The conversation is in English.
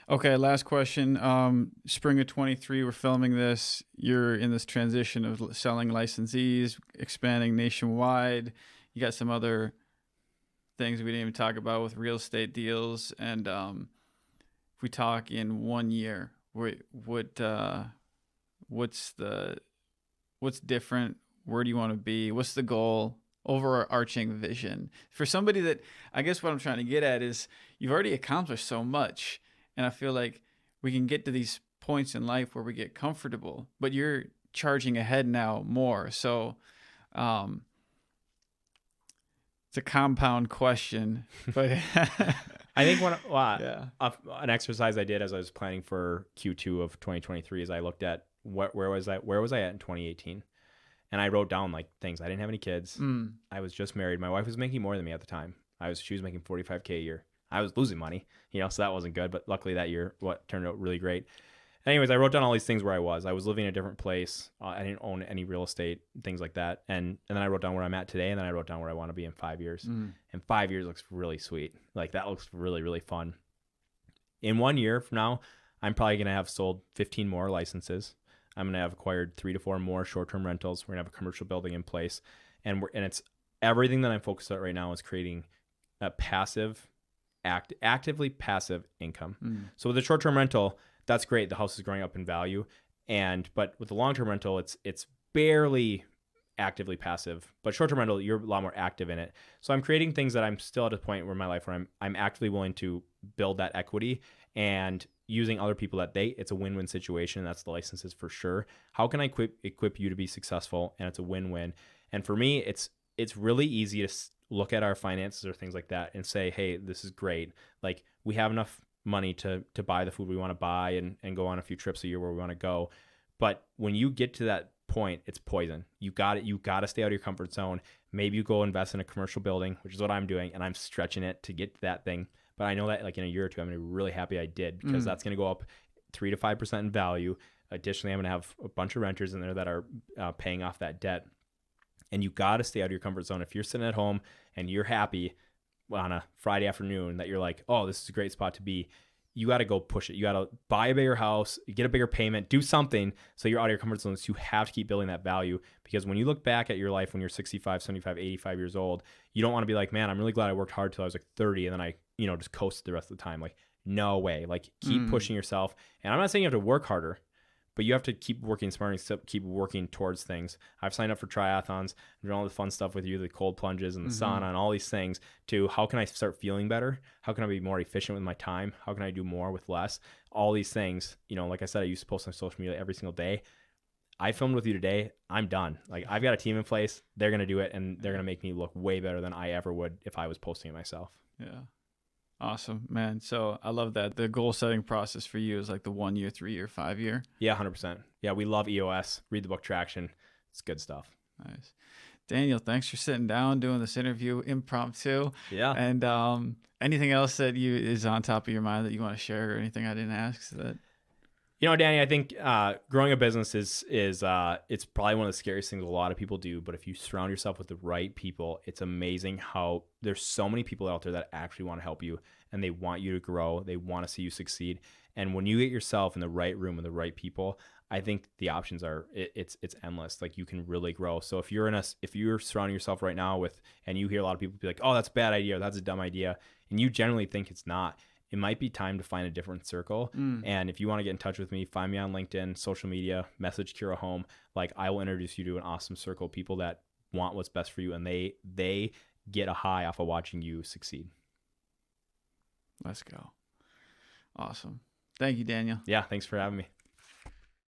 Okay, last question. Spring of 23, we're filming this. You're in this transition of selling licensees, expanding nationwide. You got some other things we didn't even talk about with real estate deals. And if we talk in 1 year, what's different? Where do you want to be? What's the goal? Overarching vision for somebody that, I guess what I'm trying to get at is you've already accomplished so much. And I feel like we can get to these points in life where we get comfortable, but you're charging ahead now more. So it's a compound question, but I think yeah. an exercise I did as I was planning for Q2 of 2023 is I looked at where was I at in 2018, and I wrote down like things. I didn't have any kids. I was just married. My wife was making more than me at the time. She was making $45K a year. I was losing money, so that wasn't good. But luckily that year, what turned out really great. Anyways, I wrote down all these things where I was living in a different place. I didn't own any real estate, things like that. And then I wrote down where I'm at today. And then I wrote down where I want to be in 5 years. And 5 years looks really sweet. Like that looks really, really fun. In 1 year from now, I'm probably going to have sold 15 more licenses. I'm going to have acquired 3 to 4 more short-term rentals. We're going to have a commercial building in place. And it's everything that I'm focused on right now is creating a actively passive income. So with the short-term rental, that's great. The house is growing up in value. But with the long-term rental, it's barely actively passive. But short-term rental, you're a lot more active in it. So I'm creating things that I'm still at a point where in my life where I'm actively willing to build that equity and using other people it's a win-win situation. That's the licenses for sure. How can I equip you to be successful? And it's a win-win. And for me, it's really easy to look at our finances or things like that and say, hey, this is great. Like we have enough money to buy the food we want to buy and go on a few trips a year where we want to go. But when you get to that point, it's poison. You got to stay out of your comfort zone. Maybe you go invest in a commercial building, which is what I'm doing, and I'm stretching it to get to that thing. But I know that like in a year or two, I'm going to be really happy I did, because that's going to go up 3 to 5% in value. Additionally, I'm going to have a bunch of renters in there that are paying off that debt. And you got to stay out of your comfort zone. If you're sitting at home and you're happy on a Friday afternoon that you're like, oh, this is a great spot to be, you got to go push it. You got to buy a bigger house, get a bigger payment, do something so you're out of your comfort zone. So you have to keep building that value, because when you look back at your life when you're 65, 75, 85 years old, you don't want to be like, man, I'm really glad I worked hard till I was like 30 and then I, just coasted the rest of the time. Like, no way. Like, keep pushing yourself. And I'm not saying you have to work harder, but you have to keep working smarter and keep working towards things. I've signed up for triathlons, doing all the fun stuff with you, the cold plunges and the sauna and all these things, to how can I start feeling better? How can I be more efficient with my time? How can I do more with less? All these things, like I said, I used to post on social media every single day. I filmed with you today. I'm done. Like, I've got a team in place. They're going to do it, and they're going to make me look way better than I ever would if I was posting it myself. Yeah. Awesome, man. So I love that. The goal setting process for you is like the 1 year, 3 year, 5 year. Yeah, 100%. Yeah, we love EOS. Read the book Traction. It's good stuff. Nice. Daniel, thanks for sitting down, doing this interview impromptu. Yeah. And anything else that is on top of your mind that you want to share, or anything I didn't ask that? Danny, I think growing a business is it's probably one of the scariest things a lot of people do. But if you surround yourself with the right people, it's amazing how there's so many people out there that actually want to help you, and they want you to grow. They want to see you succeed. And when you get yourself in the right room with the right people, I think the options are it's endless. Like, you can really grow. So if you're surrounding yourself right now with, and you hear a lot of people be like, oh, that's a bad idea, or that's a dumb idea, and you generally think it's not, it might be time to find a different circle. And if you want to get in touch with me, find me on LinkedIn, social media, message Kira Home. Like, I will introduce you to an awesome circle of people that want what's best for you, and they get a high off of watching you succeed. Let's go. Awesome. Thank you, Daniel. Yeah, thanks for having me.